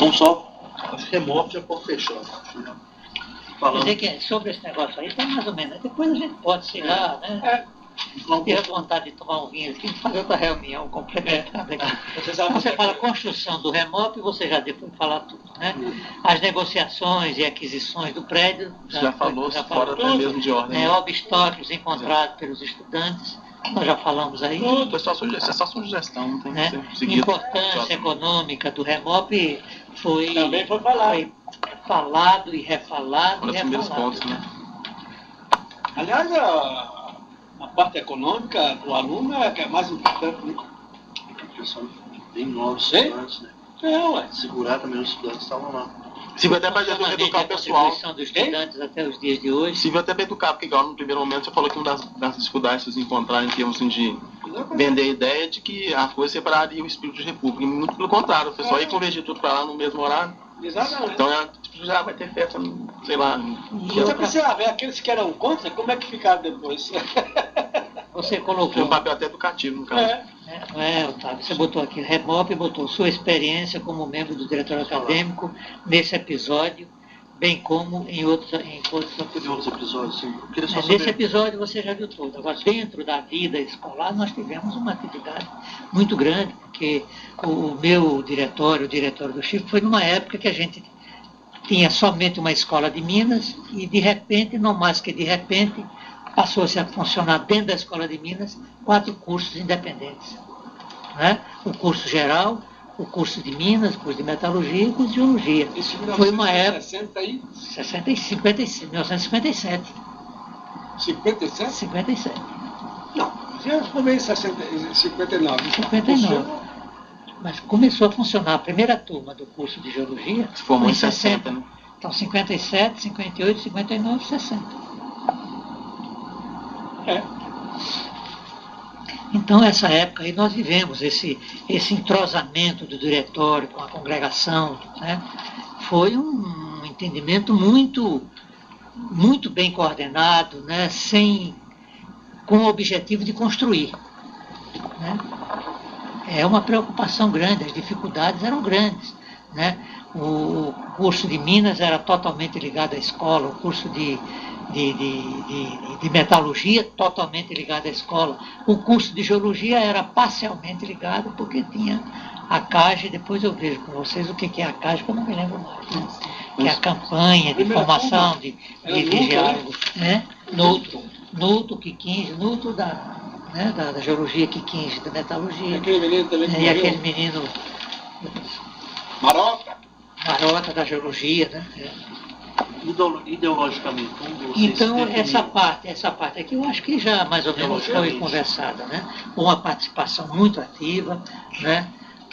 Vamos só, acho que remove já pode fechar. Quer dizer que sobre esse negócio aí, tá mais ou menos. Depois a gente pode, sei lá, né? Ter vontade de tomar um vinho aqui e fazer outra reunião complementar aqui. Você fala construção do REMOP, você já depois falar tudo, né? As negociações e aquisições do prédio. Já falou fora até mesmo de ordem. Né? Obstáculos encontrados pelos estudantes, nós já falamos aí. Tudo, é só sugestão, não tem né? que ser seguido. Importância econômica do REMOP também foi falado e refalado. Um dos primeiros pontos, né? Aliás, a parte econômica do aluno é que é mais importante, né? Porque o pessoal bem novos estudantes, né? Ué. Segurar também os estudantes que estavam lá. Serviu até para educar o pessoal. A contribuição dos estudantes até os dias de hoje. Serviu até para educar, porque igual no primeiro momento você falou que uma das dificuldades que vocês encontraram em termos assim, de vender a ideia de que a coisa separaria o espírito de república. E muito pelo contrário, o pessoal ia convergir tudo para lá no mesmo horário. Exatamente. Então já vai ter festa, sei lá. Você precisa ver aqueles que eram contra, como é que ficaram depois? Você colocou. Tem um papel até educativo, no caso. Otávio, você botou aqui, REMOP botou sua experiência como membro do diretório acadêmico nesse episódio, bem como em outros episódios. Sim. Nesse episódio você já viu tudo. Agora, dentro da vida escolar, nós tivemos uma atividade muito grande, porque o meu diretório, o diretório do Chico, foi numa época que a gente tinha somente uma escola de Minas e, de repente, não mais que de repente, passou-se a funcionar dentro da Escola de Minas 4 cursos independentes. Né? O curso geral, o curso de Minas, o curso de Metalurgia e o curso de Geologia. Isso foi uma época... 1957. 57? 57. Não, já formei em 59. 59. Mas começou a funcionar a primeira turma do curso de Geologia... Se formou em 60, né? Então, 57, 58, 59, 60. Então, essa época aí nós vivemos esse entrosamento do diretório com a congregação, né? Foi um entendimento muito bem coordenado, né? Com o objetivo de construir. Né? É uma preocupação grande, as dificuldades eram grandes. Né? O curso de Minas era totalmente ligado à escola, o curso de metalurgia totalmente ligado à escola. O curso de geologia era parcialmente ligado porque tinha a CAGE, depois eu vejo com vocês o que é a CAGE, que eu não me lembro mais. Né? Que é a campanha de formação de diálogo. Né? Nuto, Q15, Nuto da geologia, Q15 da metalurgia. E aquele menino Marota da geologia, né? Ideologicamente. Então, essa parte aqui eu acho que já mais ou menos foi conversada, né? Uma participação muito ativa, né?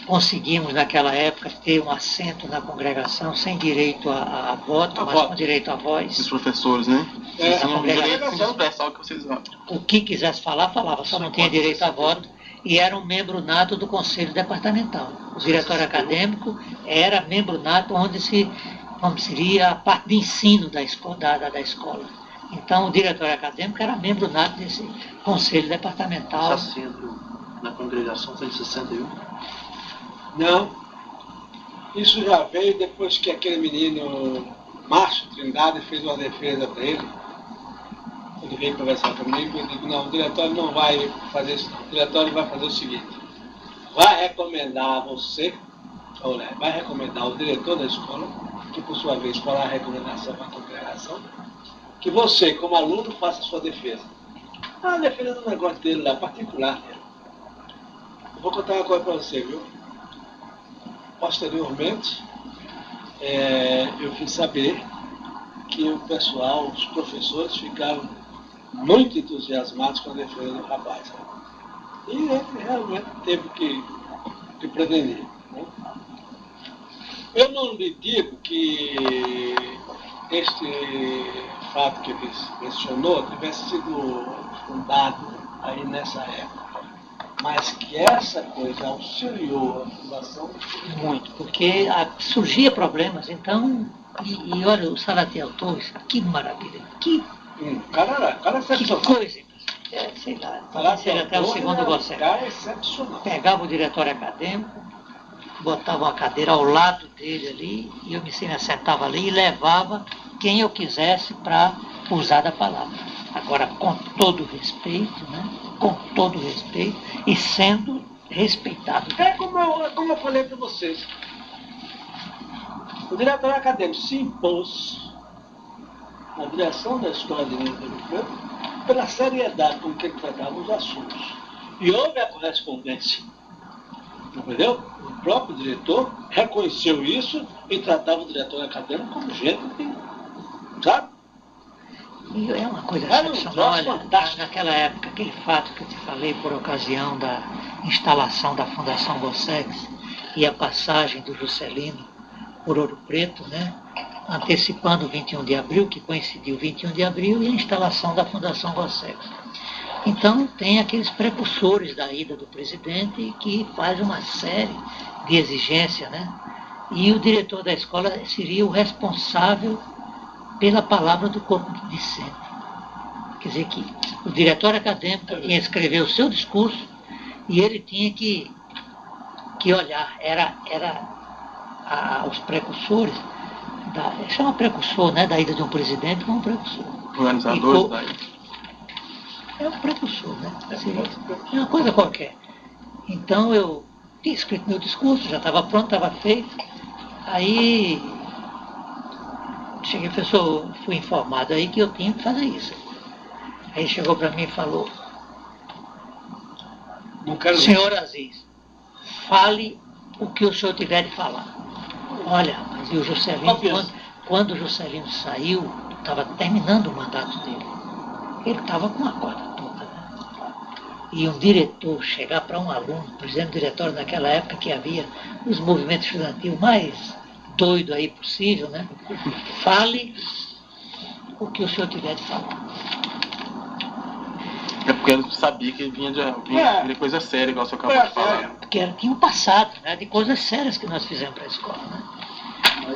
Conseguimos naquela época ter um assento na congregação sem direito a voto, mas com direito a voz. Os professores, né? Não direito de expressar o que vocês o que quisesse falar, falava, só não tinha direito a voto. E era um membro nato do Conselho Departamental. O diretório acadêmico era membro nato onde como seria a parte de ensino da escola. Então, o diretório acadêmico era membro nato desse Conselho Departamental. Esse assento na congregação foi em 61? Não. Isso já veio depois que aquele menino, Márcio Trindade, fez uma defesa para ele. Ele veio conversar comigo e eu digo, não, o diretório não vai fazer isso, não. O diretório vai fazer o seguinte, vai recomendar a você, vai recomendar ao diretor da escola, que por sua vez fará a recomendação para a congregação, que você, como aluno, faça a sua defesa. A defesa do negócio dele lá, particular dele. Eu vou contar uma coisa para você, viu? Posteriormente, eu fiz saber que o pessoal, os professores, ficaram muito entusiasmados com a defesa do rapaz. Né? E ele realmente teve que prevenir. Né? Eu não lhe digo que este fato que ele mencionou tivesse sido fundado aí nessa época, mas que essa coisa auxiliou a fundação muito, porque surgia problemas, então, e olha, o Salatiel Torres, que maravilha, que coisa, sei lá, seja até o segundo você. Pegava o diretório acadêmico, botava uma cadeira ao lado dele ali, e eu me sentava ali e levava quem eu quisesse para usar da palavra. Agora, com todo respeito, né? Com todo respeito e sendo respeitado. É como eu falei para vocês. O diretor acadêmico se impôs na direção da Escola de Direito do Preto pela seriedade com que ele tratava os assuntos. E houve a correspondência. Entendeu? O próprio diretor reconheceu isso e tratava o diretor acadêmico como gente que, sabe? E é uma coisa Era um excepcional. troço Olha, fantástico. naquela época, aquele fato que eu te falei por ocasião da instalação da Fundação Gossex e a passagem do Juscelino por Ouro Preto, né? Antecipando o 21 de abril, que coincidiu 21 de abril, e a instalação da Fundação Gossex. Então, tem aqueles precursores da ida do presidente que faz uma série de exigências, né? E o diretor da escola seria o responsável pela palavra do corpo discente. Quer dizer que o diretor acadêmico tinha que escrever o seu discurso e ele tinha que olhar. Os precursores, chama precursor, né, da ida de um presidente como precursor. Organizadores da ida. É um precursor, né? É uma coisa qualquer. Então eu tinha escrito meu discurso, já estava pronto, estava feito. Aí cheguei, professor, fui informado aí que eu tinha que fazer isso. Aí chegou para mim e falou, senhor Aziz, fale o que o senhor tiver de falar. Olha, mas e o Juscelino, quando o Juscelino saiu, estava terminando o mandato dele. Ele estava com a corda toda, né? E um diretor chegar para um aluno, presidente do diretório naquela época que havia os movimentos estudantis mais doido aí possível, né? Fale o que o senhor tiver de falar. É porque ele sabia que vinha de coisa séria, igual o seu acabou de falar. Porque tinha um passado, né, de coisas sérias que nós fizemos para a escola, né?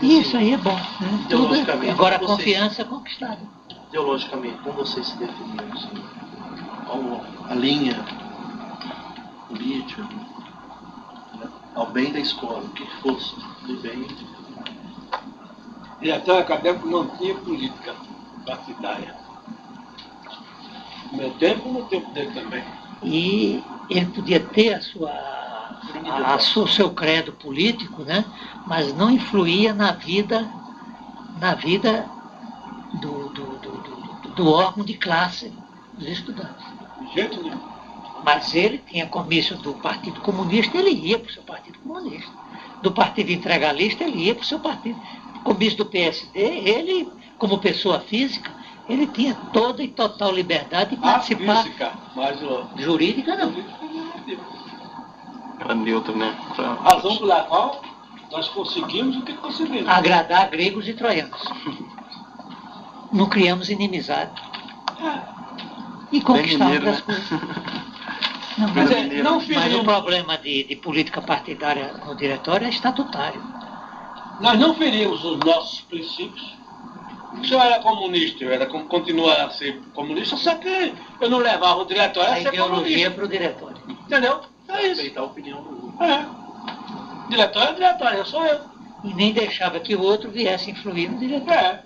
E isso aí é bom, né? Tudo, agora a confiança é conquistada. Ideologicamente, como vocês se definiam? Assim, qual a linha política, né, ao bem da escola, o que fosse de bem? E até o acadêmico não tinha política partidária. No meu tempo, no tempo dele também. E ele podia ter o seu credo político, né? Mas não influía na vida do órgão de classe dos estudantes. De jeito nenhum. Mas ele tinha comício do Partido Comunista, ele ia para o seu Partido Comunista. Do Partido Integralista, ele ia para o seu partido. Comício do PSD, ele, como pessoa física, ele tinha toda e total liberdade de participar. Física, mas jurídica não. Era neutro, né? Razão pela qual nós conseguimos o que conseguimos. Agradar gregos e troianos. Não criamos inimizade. E conquistamos as coisas. Não, mas o problema de política partidária no diretório é estatutário. Nós não ferimos os nossos princípios. O senhor era comunista, continua a ser comunista, só que eu não levava o diretório a ser ideologia para o diretório. Entendeu? É isso. Respeitar a opinião do outro. Diretório é diretório, eu sou eu. E nem deixava que o outro viesse influir no diretório.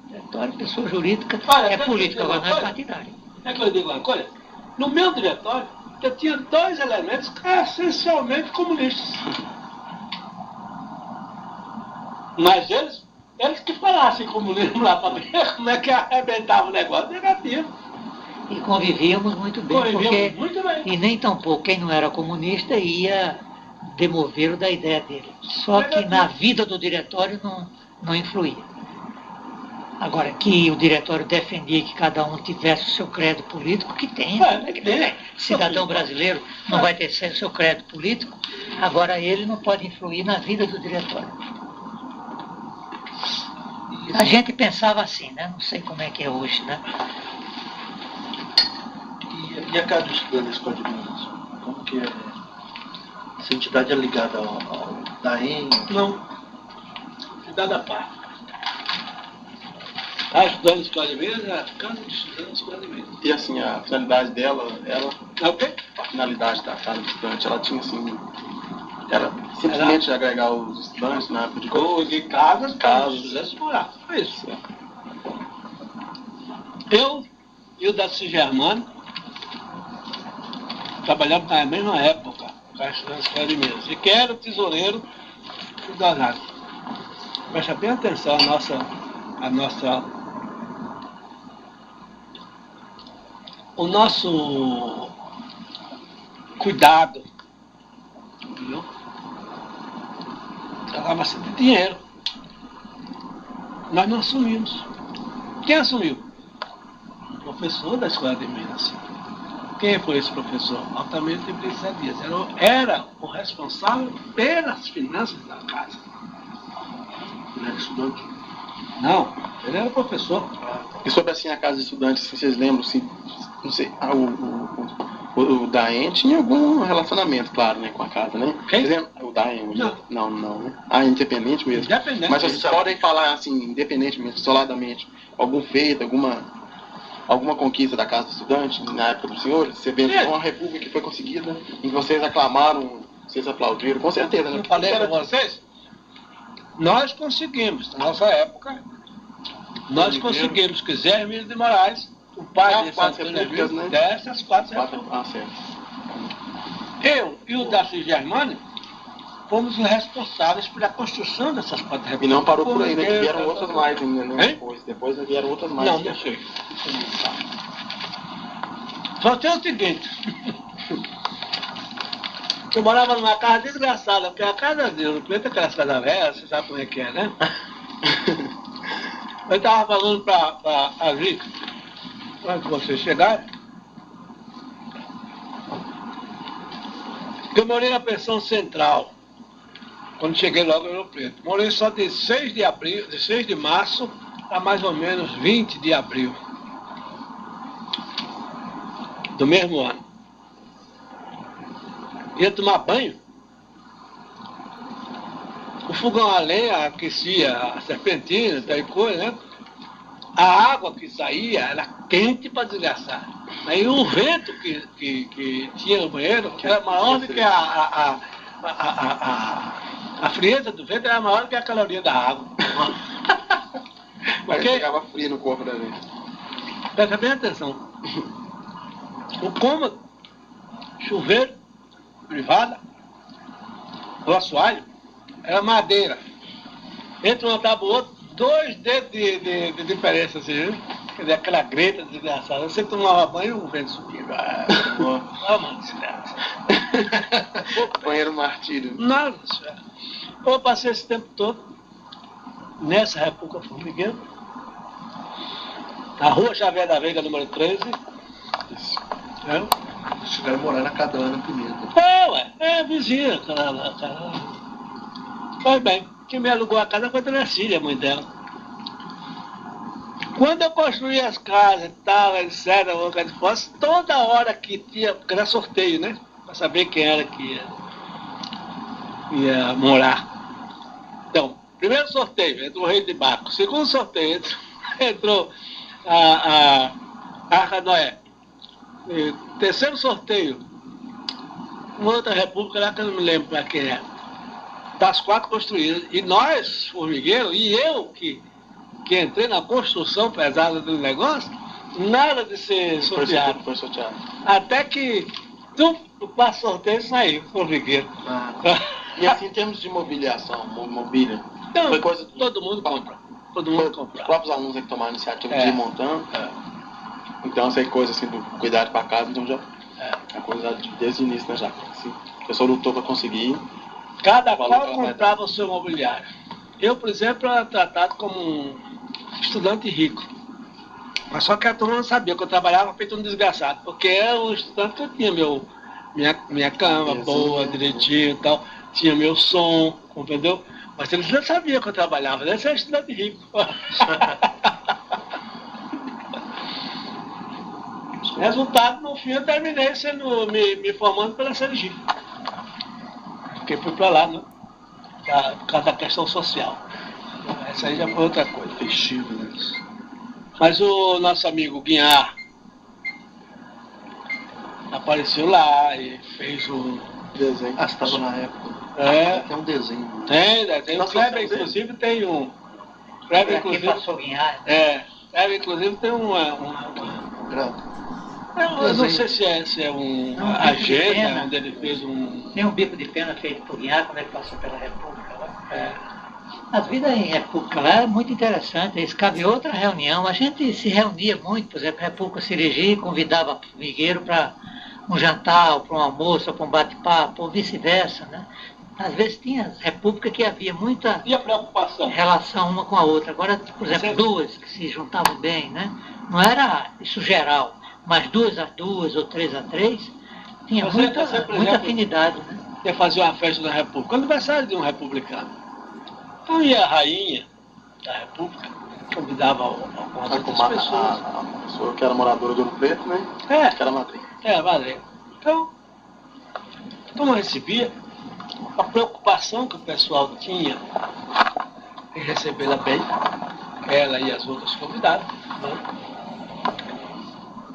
Diretório, pessoa jurídica, é política, agora não é partidária. É que eu digo uma coisa? No meu diretório, eu tinha dois elementos essencialmente comunistas. Mas eles que falassem comunismo lá para ver como é que arrebentava o negócio negativo. E convivíamos muito bem, muito bem. E nem tampouco quem não era comunista ia demover-o da ideia dele. Só que na vida do diretório não influía. Agora, que o diretório defendia que cada um tivesse o seu credo político, que tenha. Cidadão brasileiro não vai ter o seu credo político, agora ele não pode influir na vida do diretório. A gente pensava assim, né? Não sei como é que é hoje, né? E a Casa do Estudante da Escola de Minas? Como que é? Essa entidade é ligada ao DAEM? Não. Entidade à parte. A Estudante da Escola de Minas é a Casa do Estudante da Escola de Minas. E assim, a finalidade dela, É o quê? a finalidade da Casa do Estudante, ela tinha assim, Era simplesmente agregar os estudantes na época de de casas, Casas. morar. Foi isso. Eu e o Darcy Germano trabalhamos na mesma época, com a Escola de Minas. E quem era o tesoureiro do Anário. Presta bem atenção o nosso cuidado, entendeu? Tratava-se de dinheiro. Nós não assumimos. Quem assumiu? O professor da Escola de Minas. Quem foi esse professor? Altamente Ibrisa Dias. Era o responsável pelas finanças da casa. Ele era estudante. Não, ele era professor. E sobre assim a casa de estudantes, se vocês lembram, assim, não sei, o Daen tinha algum relacionamento, claro, né, com a casa, né? Quem? Por exemplo, o Daen, Não. não, né? Ah, independente mesmo. Independente. Mas vocês podem falar assim, independentemente, isoladamente, algum feito, alguma conquista da casa do estudante na época dos senhores? Você vê uma república que foi conseguida, em que vocês aclamaram, vocês aplaudiram, com certeza, né? Eu falei para vocês, nós conseguimos, na nossa época, nós conseguimos que Zé Hermílio de Moraes, o pai de quatro Antônio repúblicas, Hermílio, né? desse as 4 repúblicas. Ah, certo. Eu e o Darcy Germani fomos os responsáveis pela construção dessas 4 repúblicas. E não parou por aí, né? Que vieram outras mais ainda, né? Hein? Depois vieram outras mais. Não, não sei. Só tem o seguinte. Eu morava numa casa desgraçada, porque a casa de Ouro Preto é aquela casa velha, você sabe como é que é, né? Eu estava falando para a Rica, quando vocês chegaram, que eu morei na pensão central, quando cheguei logo em Ouro Preto. Morei só de 6 de março a mais ou menos 20 de abril do mesmo ano. Ia tomar banho, o fogão a lenha aquecia a serpentina, tal coisa, né? A água que saía era quente para desgraçar. Aí o vento que tinha no banheiro era maior do que a frieza do vento era maior do que a caloria da água. Mas ficava frio no corpo da gente. Presta bem atenção. O cômodo, chuveiro, privada, o assoalho, era madeira. Entre um andava o outro, 2 dedos de diferença, assim, viu? Quer dizer, aquela greta desgraçada. Você tomava banho, o vento subia. Mano, desgraça. Banheiro martírio. Nossa senhora. Eu passei esse tempo todo nessa República Formigueiro, na rua Xavier da Veiga, número 13. Isso. É? Chegaram a morar na casa da Ana Pimenta. Vizinha. Pois bem, quem me alugou a casa foi a Dona Cília, a mãe dela. Quando eu construí as casas e tal, etc., toda hora que tinha, porque era sorteio, né? Para saber quem era que ia morar. Então, primeiro sorteio, entrou o Rei de Barco. Segundo sorteio, entrou a Arca Noé. E terceiro sorteio, uma outra república lá que eu não me lembro para quem é. Das 4 construídas. E nós, formigueiros, e eu que entrei na construção pesada do negócio, nada de ser sorteado. Foi sorteado. Até que o passo sorteio saiu, formigueiro. E assim, em termos de mobiliação, mobília, Então, foi coisa do... todo mundo compra. Todo mundo compra. Os próprios alunos que tomaram a iniciativa de ir montando. Então, essa coisa assim do cuidado para casa, então já é coisa desde o início, né, já. Assim, a pessoa lutou para conseguir. Cada qual comprava o seu mobiliário. Eu, por exemplo, era tratado como um estudante rico. Mas só que a turma não sabia que eu trabalhava feito um desgraçado, porque era um estudante que eu tinha minha cama boa, direitinho e tal, tinha meu som, entendeu? Mas eles não sabiam que eu trabalhava, eles eram estudante rico. Resultado, no fim, eu terminei me formando pela CLG. Porque fui para lá, né? Por causa da questão social. Essa aí já foi outra coisa. Festiva, né? Mas o nosso amigo Guinhar apareceu lá e fez Desenho. Ah, você estava na época. Tem um desenho. Tem. O Nossa, Kleber, você inclusive, tem um. Kleber, Aqui inclusive. passou Guinhar. Kleber, inclusive, tem Grande. eu não sei se é um Não, agenda, pena. onde ele fez um. Tem um bico de pena feito por Guinhar quando ele passou pela República lá. É, A vida em República lá é muito interessante. Isso cabe outra reunião. A gente se reunia muito, por exemplo, República Cirigi convidava o formigueiro para um jantar, ou para um almoço, ou para um bate-papo, ou vice-versa, né? Às vezes tinha república que havia muita E a preocupação? relação uma com a outra. Agora, por exemplo, duas que se juntavam bem, né? Não era isso geral, mas 2-2 ou 3-3, tinha Você, muita, por muita exemplo, afinidade, né? Ia fazer uma festa da República, aniversário de um republicano. Então ia a rainha da República, convidava algumas outras pessoas. A pessoa que era moradora de Ouro Preto, né? Que era madrinha. Valeu. Então, não recebia. A preocupação que o pessoal tinha em recebê-la bem, ela e as outras convidadas. Né?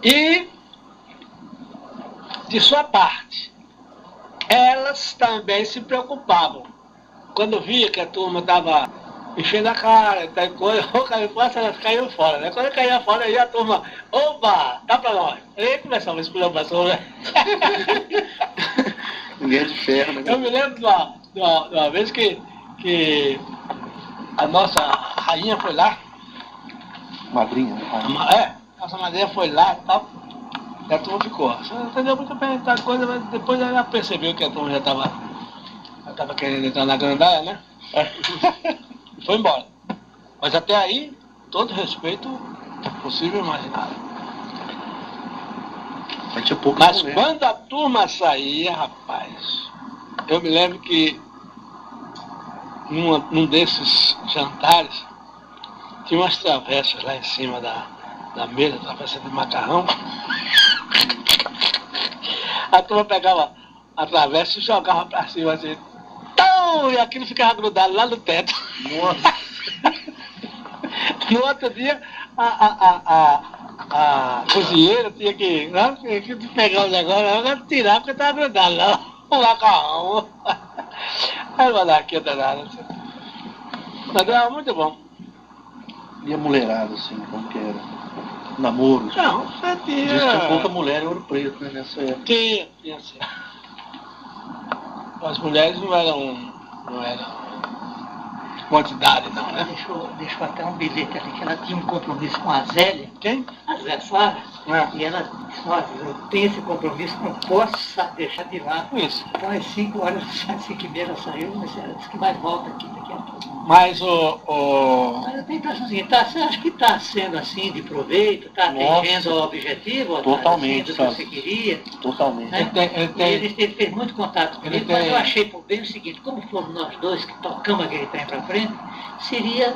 E, de sua parte, elas também se preocupavam. Quando via que a turma estava enchendo a cara, tal coisa, ou caiu fora, elas caíam fora, né? Quando caía fora, aí a turma, opa, dá pra nós. Aí começava a explicação, né? Ninguém é de ferro, né? Eu me lembro de uma vez que a nossa rainha foi lá, Madrinha, nossa madrinha foi lá e tal, e a turma ficou. Você entendeu muito bem tal coisa, mas depois ela percebeu que a turma já estava querendo entrar na gandaia, né? E foi embora. Mas até aí, todo respeito possível e imaginável. Mas tinha pouco Mas mulher. quando a turma saía, rapaz, eu me lembro que num desses jantares tinha umas travessas lá em cima da mesa, travessa de macarrão. A turma pegava a travessa e jogava pra cima assim. Tão, e aquilo ficava grudado lá no teto. Nossa. No outro dia, a cozinheira tinha que pegar o negócio, tirar porque estava grudado lá, o macarrão. Aí uma daqui danada. Mas era muito bom. E a mulherada, assim, como que era? Namoros. Não, você tinha. Diz que tinha pouca mulher em Ouro Preto, né, nessa época. Tinha sim. As mulheres não eram quantidade não, né? Deixou até um bilhete ali, que ela tinha um compromisso com a Zélia. Quem? A Zé Flávia. É. E ela disse, olha, eu tenho esse compromisso, não posso deixar de ir lá. Isso. Então às 5 horas, às 5h30 ela saiu, mas ela disse que vai volta aqui daqui a pouco. Mas Mas eu tenho a impressão seguinte, você acha que está sendo assim de proveito, está Nossa. atingindo o objetivo, Totalmente, assim, do que sabe? você queria? Totalmente. Né? Ele fez muito contato comigo, tem- mas eu achei por bem o seguinte, como fomos nós dois que tocamos aquele trem para frente, seria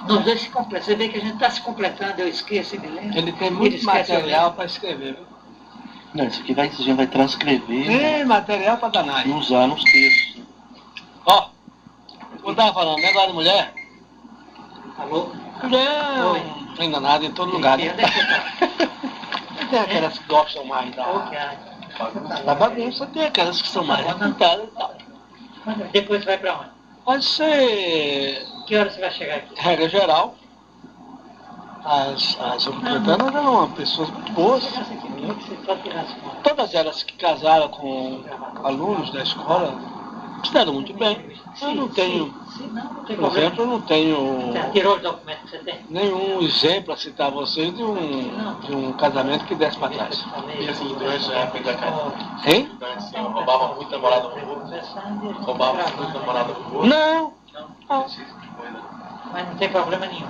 nós dois se completar. Você vê que a gente está se completando, eu esqueço e me lembro. ele tem muito esquece, eu material para escrever, viu? Não, isso aqui a gente vai transcrever Tem material para danar. e usar nos textos. Ó, eu estava falando, negócio de mulher. Alô? Mulher Oi. não tem nada em todo lugar, né? Onde é que tá? Tem aquelas que gostam mais da bagunça, tem aquelas que são mais pintadas e tal. Depois vai para onde? Pode ser, Que hora você vai chegar aqui? regra geral, as ouro-pretanas eram pessoas muito boas. Você pode tirar as fotos. Todas elas que casaram com alunos da escola se deram muito bem. Eu não tenho, Não tem por problema. exemplo, eu não tenho Você tirou os documentos que você tem? nenhum exemplo a citar a vocês de um casamento que desse para trás. E assim, durante a época da casa, Hein? assim, roubava muito namorada no outro. Roubava muito namorada no outro. Não, Esse tipo de coisa. Mas não tem problema nenhum.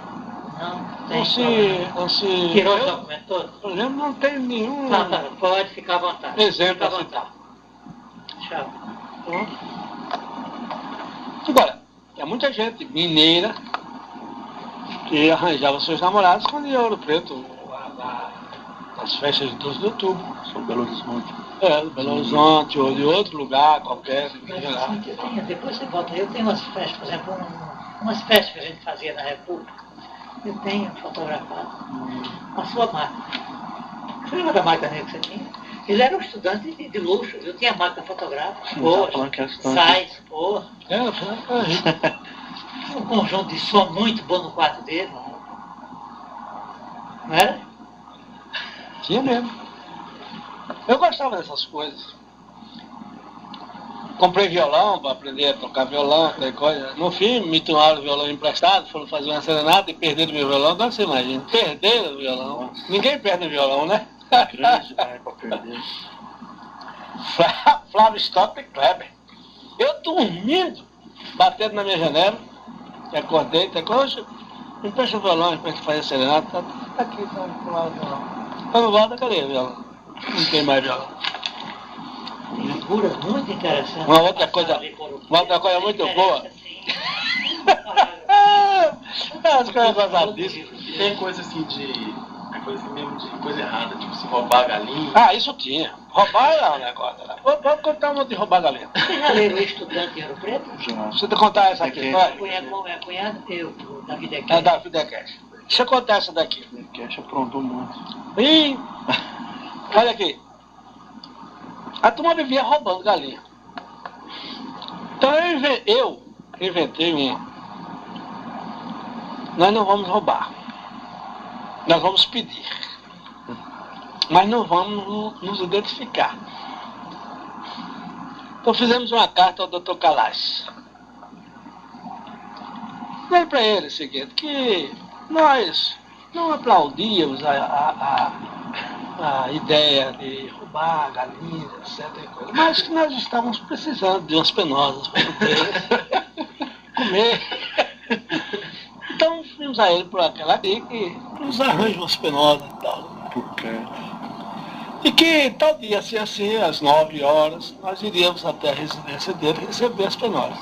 Não tem não se, problema. não se, Tirou os eu, documentos todos? por exemplo, não tenho nenhum Tá, pode ficar à vontade. exemplo Fica a à citar. Tchau. Agora, tem muita gente mineira que arranjava seus namorados quando ia a Ouro Preto, nas festas de 12 de outubro. Sou Belo Horizonte. Do Belo Horizonte ou de outro lugar qualquer. Mas sei lá. assim, que tenha, depois você volta. Eu tenho umas festas, por exemplo, umas festas que a gente fazia na República. Eu tenho fotografado a sua máquina. Você lembra da máquina que você tinha? Ele era um estudante de luxo, viu? Tinha máquina fotográfica, Não tava porra, falando que era estudante. sais, porra. É, Tinha um conjunto de som muito bom no quarto dele, não era? tinha mesmo. Eu gostava dessas coisas. Comprei violão para aprender a tocar violão, aquela coisa. No fim, me tomaram o violão emprestado, foram fazer uma serenata e perderam meu violão. Então você imagina, perderam o violão. Nossa. Ninguém perde o violão, né? Grande, né, pra perder. Flávio Stock e Kleber. Eu dormindo, batendo na minha janela, e acordei, hoje, me empresta o violão, empresta fazer serenata. Tá aqui, tá lá o violão. Quando volta, cadê o violão? Não tem mais violão. Figuras muito interessantes. Uma outra coisa muito boa. As coisas gozadíssimas. E tem coisa assim de. É coisa assim mesmo de coisa errada, tipo se roubar a galinha. Ah, isso tinha. Roubar era um negócio. Vamos contar uma de roubar a galinha. Você já leram o Estudante em Ouro Preto? Já. Deixa eu contar essa aqui. Vai. É a cunhada, eu, Davi É Dequete. da Fidecash. Deixa eu contar essa daqui. O Cash aprontou muito. Ih, olha aqui. A turma vivia roubando galinha. Então eu inventei uma. Nós não vamos roubar. Nós vamos pedir. Mas não vamos nos identificar. Então fizemos uma carta ao Dr. Calas. Falei para ele o seguinte, que nós não aplaudíamos a ideia de roubar galinhas, etc. Mas que nós estávamos precisando de umas penosas para poder comer. Então fomos a ele por aquela aqui que nos arranja umas penosas e tal. Porque E que tal dia, assim, às 9 horas, nós iríamos até a residência dele receber as penosas.